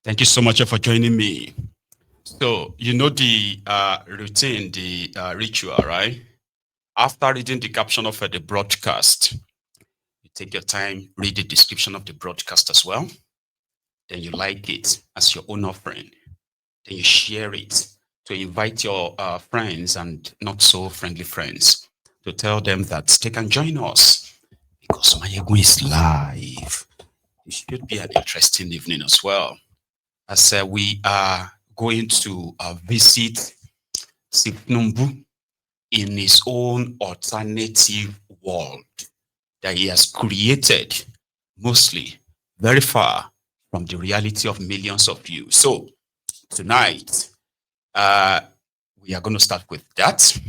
Thank you so much for joining me. So, you know the routine, the ritual, right? After reading the caption of the broadcast, you take your time, read the description of the broadcast as well. Then you like it as your own offering. Then you share it to invite your friends and not so friendly friends to tell them that they can join us because Mayego is live. It should be an interesting evening as well. As we are going to visit Tinubu in his own alternative world that he has created, mostly very far from the reality of millions of you. So tonight, we are going to start with that.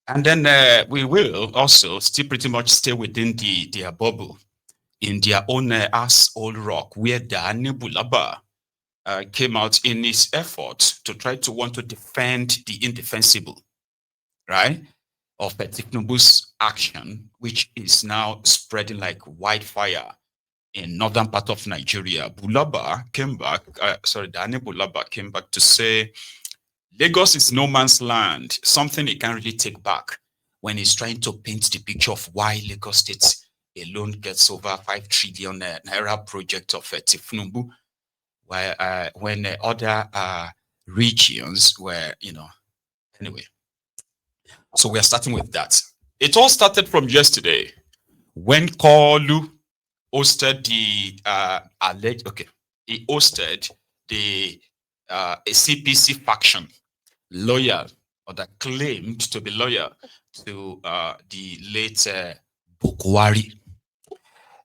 And then we will also still pretty much stay within their bubble in their own asshole rock, where the Nebulaba came out in his effort to try to want to defend the indefensible, right? Of Tinubu's action, which is now spreading like wildfire in northern part of Nigeria. Bulaba came back, Dani Bulaba came back to say, Lagos is no man's land, something he can't really take back when he's trying to paint the picture of why Lagos State alone gets over 5 trillion naira project of Tinubu, while when other regions were, anyway. So we are starting with that. It all started from yesterday when Kolu hosted the he hosted the CPC faction loyal, or that claimed to be loyal to the late Bukwari.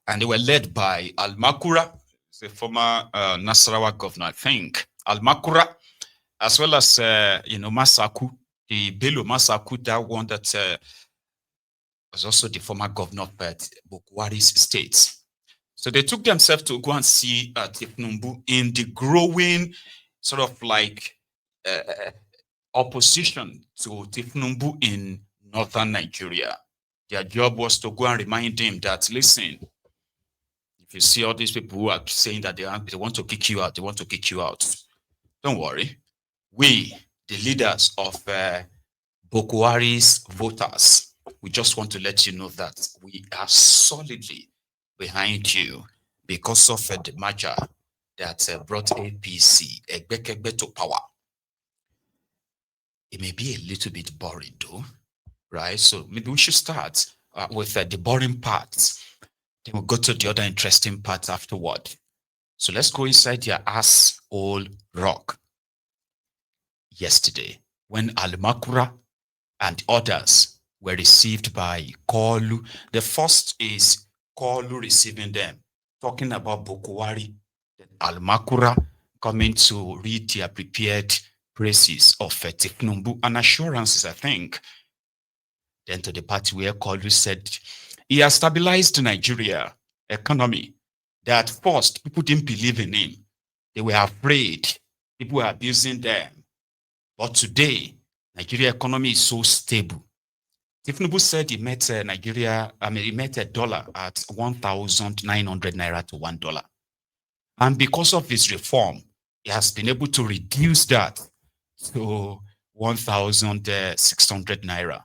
And they were led by Al-Makura, the former Nasarawa governor, I think. Al-Makura, as well as, Masaku, the Bello Masaku, that one that was also the former governor of Bukwari's state. So they took themselves to go and see Tinubu in the growing sort of like opposition to Tinubu in northern Nigeria. Their job was to go and remind him that, listen, if you see all these people who are saying that they want to kick you out, they want to kick you out, don't worry. We, the leaders of Bukwari's voters, we just want to let you know that we are solidly behind you because of the merger that brought APC, Egbekegbe, to power. It may be a little bit boring though, right? So maybe we should start with the boring parts. Then we'll go to the other interesting parts afterward. So let's go inside your asshole rock. Yesterday, when Al-Makura and others were received by Kolu, the first is Kolu receiving them, talking about Bukwari, Al-Makura coming to read their prepared praises of Tinubu and assurances, I think. Then to the part where Kolu said he has stabilized Nigeria economy. That first, people didn't believe in him. They were afraid. People were abusing them. But today, Nigeria economy is so stable. Tinubu said he met he met a dollar at 1,900 naira to $1. And because of his reform, he has been able to reduce that to 1,600 naira.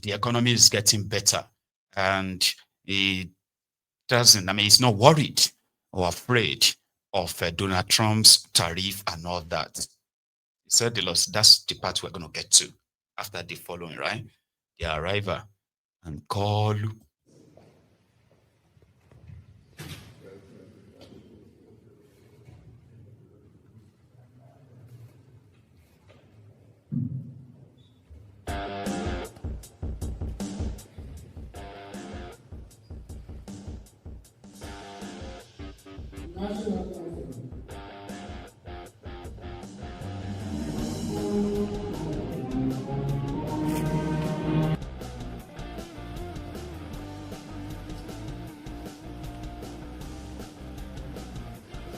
The economy is getting better, and he doesn't, he's not worried or afraid of Donald Trump's tariff and all that. He said that's the part we're going to get to after the following, right? The arrival and call.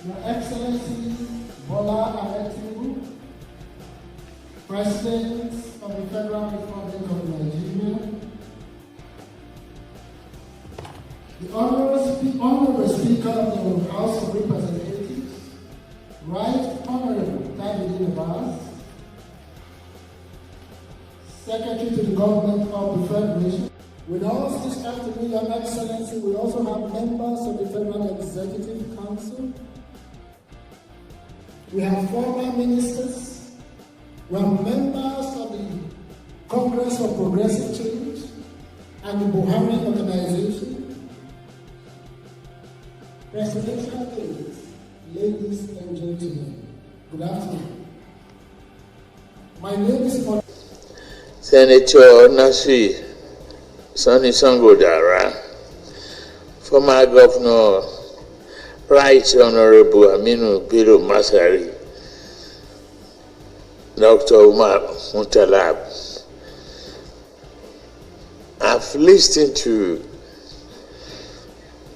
Your Excellency Bola Tinubu, President of the Federal Republic of Nigeria, the Honorable Speaker of the House of Representatives, right Universe, Secretary to the Government of the Federation. With us this afternoon, Your Excellency, we also have members of the Federal Executive Council. We have former ministers. We have members of the Congress for Progressive Change and the Buhari Organization. Presidential aides, ladies and gentlemen, good afternoon. My name is Senator Nasri Sonny Sangodara, former Governor, Right Honorable Aminu Bello Masari, Dr. Umar Mutalab. I've listened to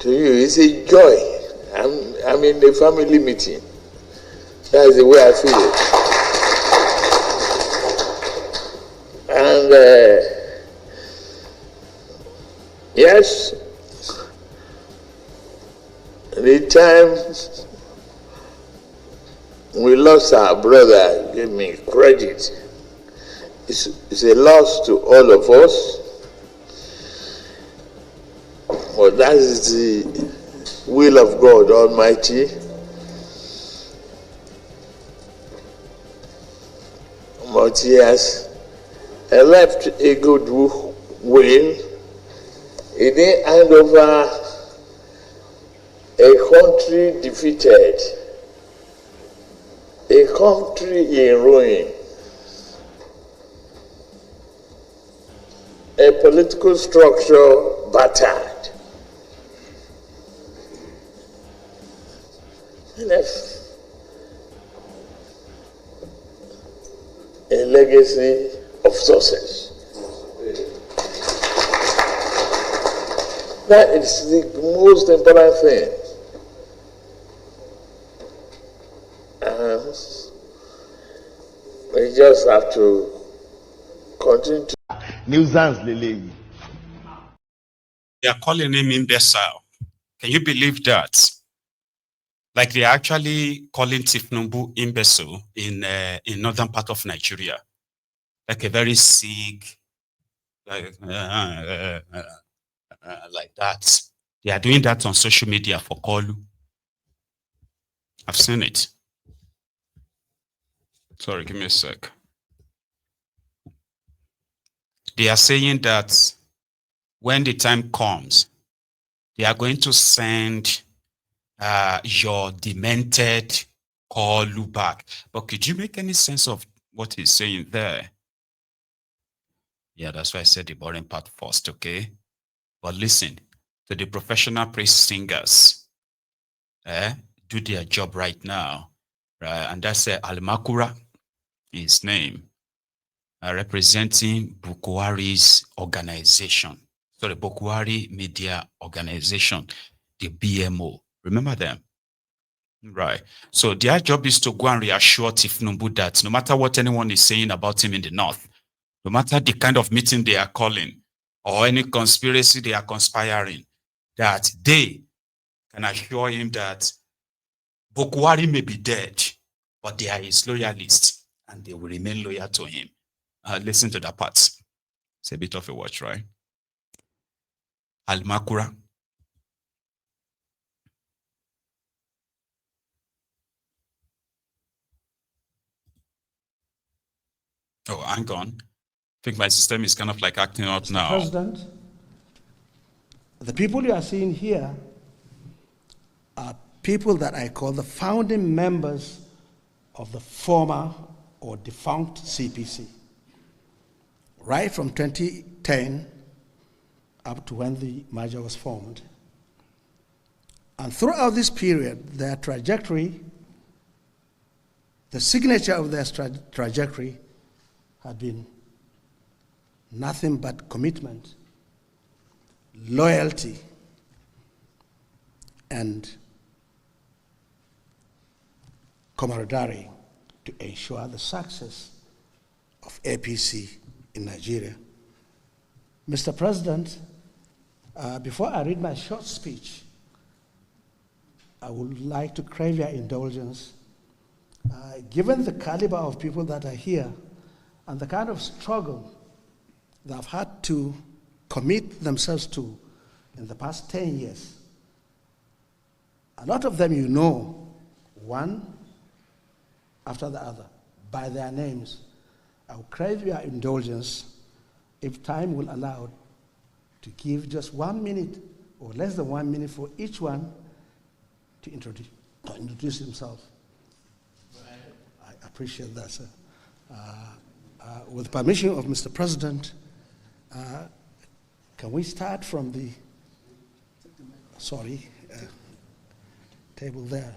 you. It's a joy. I'm in a family meeting. That's the way I feel it. And yes, the time we lost our brother, give me credit. It's a loss to all of us. But that is the will of God Almighty. But he has left a good will. He didn't hand over a country defeated, a country in ruin, a political structure battered. And that's a legacy of success. That is the most important thing. We just have to continue to. Nuisance Lele. They are calling him imbecile. Can you believe that? Like they're actually calling Tinubu imbecile in northern part of Nigeria, like a very sick, like that. They are doing that on social media for Kolu. I've seen it. Sorry, give me a sec. They are saying that when the time comes, they are going to send your demented Kolu back. But could you make any sense of what he's saying there? Yeah, that's why I said the boring part first, okay? But listen, to the professional praise singers, do their job right now, right? And that's Almakura, his name, representing Bukwari's organization. Sorry, Bukwari Media Organization, the BMO. Remember them? Right. So their job is to go and reassure Tinubu that no matter what anyone is saying about him in the north, no matter the kind of meeting they are calling or any conspiracy they are conspiring, that they can assure him that Bukwari may be dead, but they are his loyalists and they will remain loyal to him. Listen to that part. It's a bit of a watch, right? Almakura. Oh, hang on. I think my system is kind of like acting out now. President, the people you are seeing here are people that I call the founding members of the former or defunct CPC. Right from 2010 up to when the merger was formed. And throughout this period, their trajectory, the signature of their trajectory had been nothing but commitment, loyalty, and camaraderie to ensure the success of APC in Nigeria. Mr. President, before I read my short speech, I would like to crave your indulgence Given the caliber of people that are here and the kind of struggle they have had to commit themselves to in the past 10 years, a lot of them you know, one after the other, by their names. I will crave your indulgence, if time will allow, to give just 1 minute or less than 1 minute for each one to introduce himself. I appreciate that, sir. With permission of Mr. President, can we start from the, table there?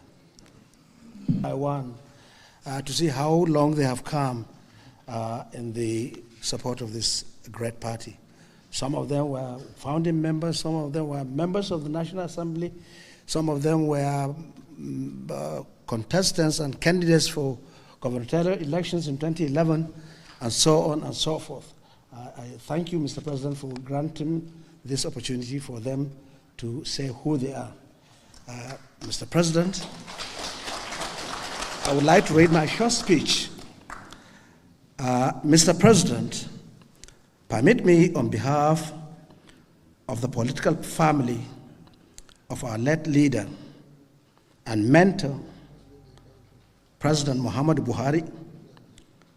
I want to see how long they have come in the support of this great party. Some of them were founding members, some of them were members of the National Assembly, some of them were contestants and candidates for gubernatorial elections in 2011, and so on and so forth. I thank you, Mr. President, for granting this opportunity for them to say who they are. Mr. President, I would like to read my short speech. Mr. President, permit me on behalf of the political family of our late leader and mentor, President Muhammadu Buhari,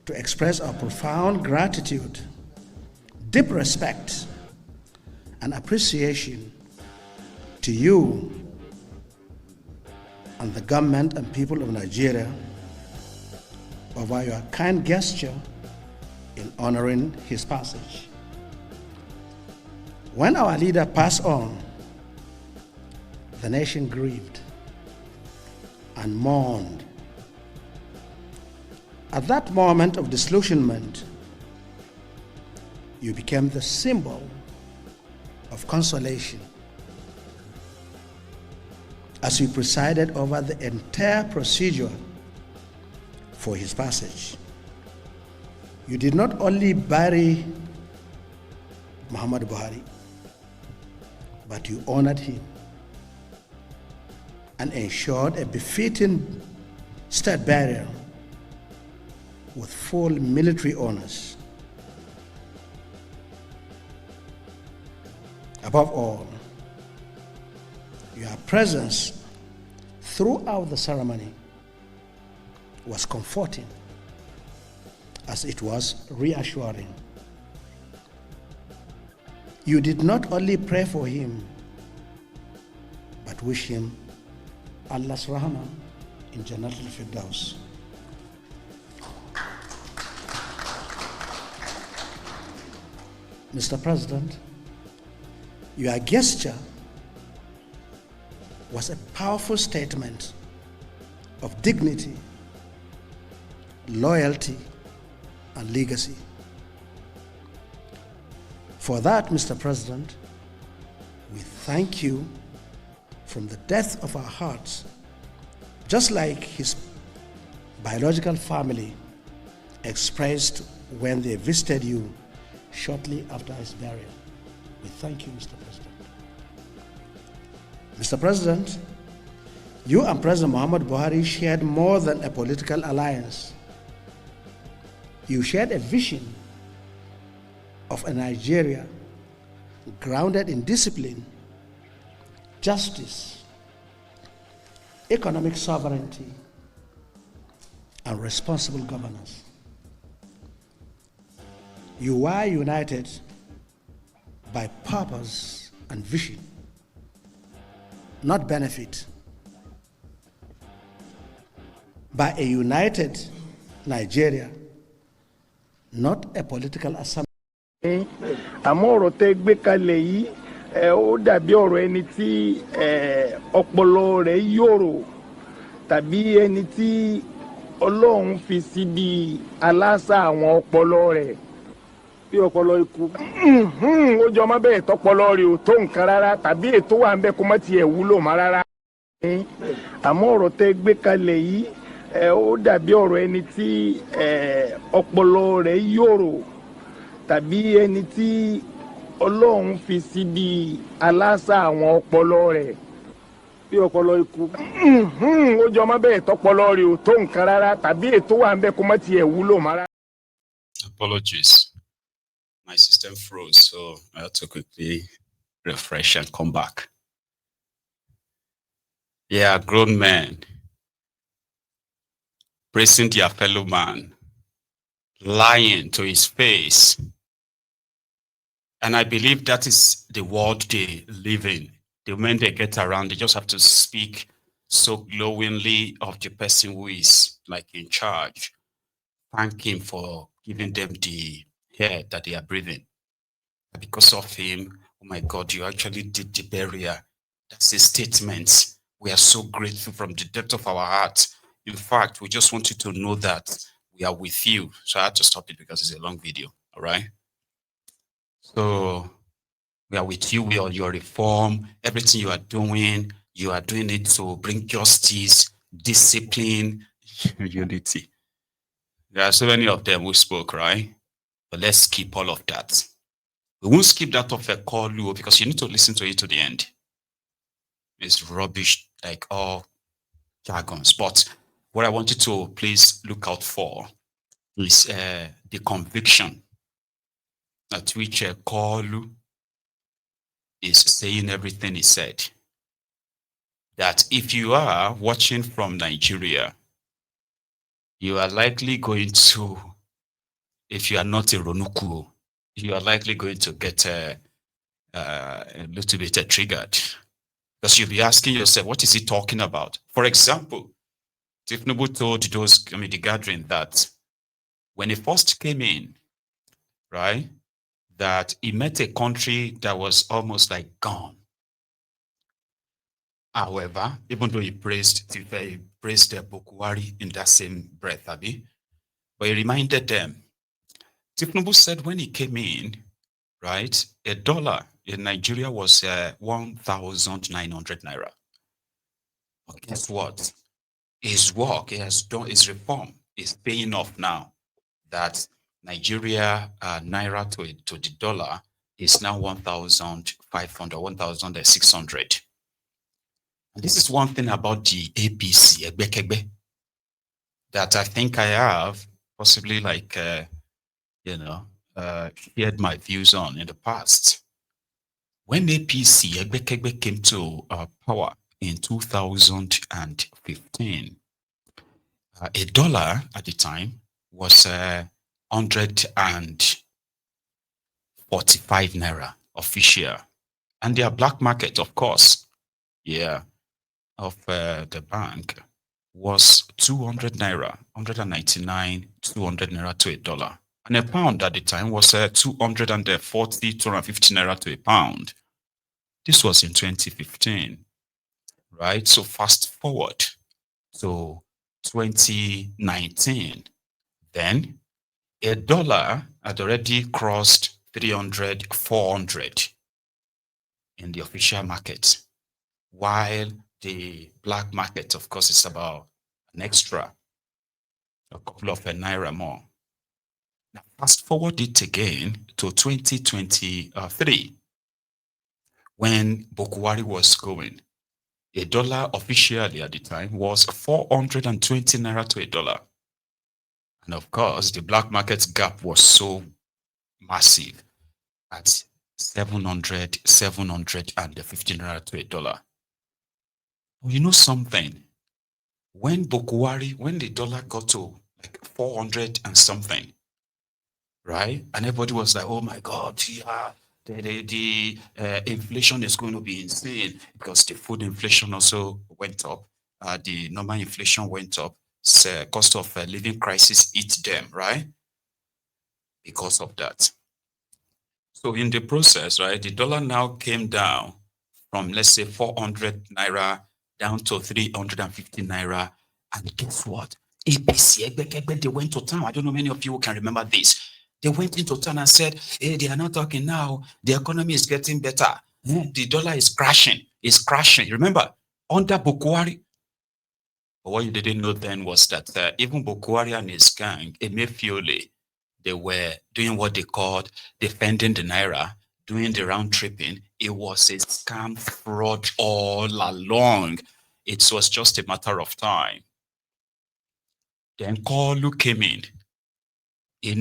to express our profound gratitude, deep respect, and appreciation to you and the government and people of Nigeria over your kind gesture in honoring his passage. When our leader passed on, the nation grieved and mourned. At that moment of disillusionment, you became the symbol of consolation as you presided over the entire procedure for his passage. You did not only bury Muhammadu Buhari, but you honored him and ensured a befitting state burial with full military honors. Above all, your presence throughout the ceremony was comforting as it was reassuring. You did not only pray for him, but wish him Allah's rahmah in Jannatul Firdaus. Mr. President, your gesture was a powerful statement of dignity, loyalty, and legacy. For that, Mr. President, we thank you from the depth of our hearts, just like his biological family expressed when they visited you shortly after his burial. We thank you, Mr. President. Mr. President, you and President Muhammadu Buhari shared more than a political alliance. You shared a vision of a Nigeria grounded in discipline, justice, economic sovereignty, and responsible governance. You were united by purpose and vision, not benefit. By a united Nigeria, not a political assembly. Àmọ́ ọ̀rọ̀ tẹ́ gbé kalẹ̀ yìí ó dàbí ọ̀rọ̀ ẹni tí ọpọlọ rẹ̀ yòrò tàbí ẹni tí Ọlọ́run fi síbi aláṣà àwọn ọpọlọ rẹ̀ bí ọpọlọ ikú ó jọ má bẹ́ẹ̀ tọpọlọ rẹ̀ ò tó nǹkan rárá tàbí ètò wà ń bẹ kó má tiẹ̀ wúlò má rárá. Àmọ́ ọ̀rọ̀ tẹ́ gbé kalẹ̀ yìí ó dàbí ọ̀rọ̀ ẹni tí ọpọlọ rẹ̀ yòrò tàbí ẹni tí Ọlọ́run fi síbi aláṣà àwọn ọpọlọ rẹ̀ bí ọpọlọ ikú ó jọ ọmọ bẹ́ẹ̀ tọpọlọ rẹ̀ ò tó nǹkan rárá tàbí ètò wà ń bẹ kó má tiẹ̀ wúlò mọ́ rárá. Apologies. My system froze, so I had to quickly refresh and come back. Yeah, grown men praising their fellow man, lying to his face. And I believe that is the world they live in. The men they get around, they just have to speak so glowingly of the person who is like in charge. Thank him for giving them the air that they are breathing. Because of him, oh my God, you actually did the barrier. That's a statement. We are so grateful from the depth of our heart. In fact, we just want you to know that we are with you. So I had to stop it because it's a long video. All right. So we are with you. We are your reform. Everything you are doing it to bring justice, discipline, unity. There are so many of them who spoke, right? But let's skip all of that. We won't skip that of a call because you need to listen to it to the end. It's rubbish, like all jargons. But what I want you to please look out for is the conviction at which Kolu is saying everything he said. That if you are watching from Nigeria, you are likely going to, if you are not a Ronuku, you are likely going to get a little bit triggered. Because you'll be asking yourself, what is he talking about? For example, Tinubu told the gathering that when he first came in, right, that he met a country that was almost like gone. However, even though he praised Bokuwari in that same breath, but he reminded them, Tinubu said when he came in, right, a dollar in Nigeria was 1,900 naira. But guess what? His work, he has done, his reform is paying off now. That Nigeria naira to the dollar is now 1,500, 1,600. And this is one thing about the APC, Egbekegbe, that I think I have possibly shared my views on in the past. When APC, Egbekegbe, came to power in 2015, a dollar at the time was 145 naira official. And their black market, of course, of the bank was 200 naira, 199, 200 naira to a dollar. And a pound at the time was 240, 250 naira to a pound. This was in 2015, right? So fast forward to 2019, then a dollar had already crossed 300, 400 in the official market, while the black market, of course, is about an extra, a couple of naira more. Now, fast forward it again to 2023, when Bokuwari was going. A dollar officially at the time was 420 naira to a dollar. And of course, the black market gap was so massive at 750 naira to a dollar. Well, you know something? When the dollar got to like 400 and something, right? And everybody was like, oh my God, yeah, the inflation is going to be insane because the food inflation also went up. The normal inflation went up. Cost of living crisis hit them, right? Because of that. So in the process, right, the dollar now came down from, let's say, 400 naira down to 350 naira. And guess what? APC, they went to town. I don't know many of you can remember this. They went into town and said, hey, they are not talking now. The economy is getting better. The dollar is crashing. It's crashing. Remember, under Bokuwari. But what you didn't know then was that even Bokuwari and his gang, Emefiole, they were doing what they called defending the naira, doing the round tripping, It was a scam fraud all along. It was just a matter of time. Then Kalu came in. He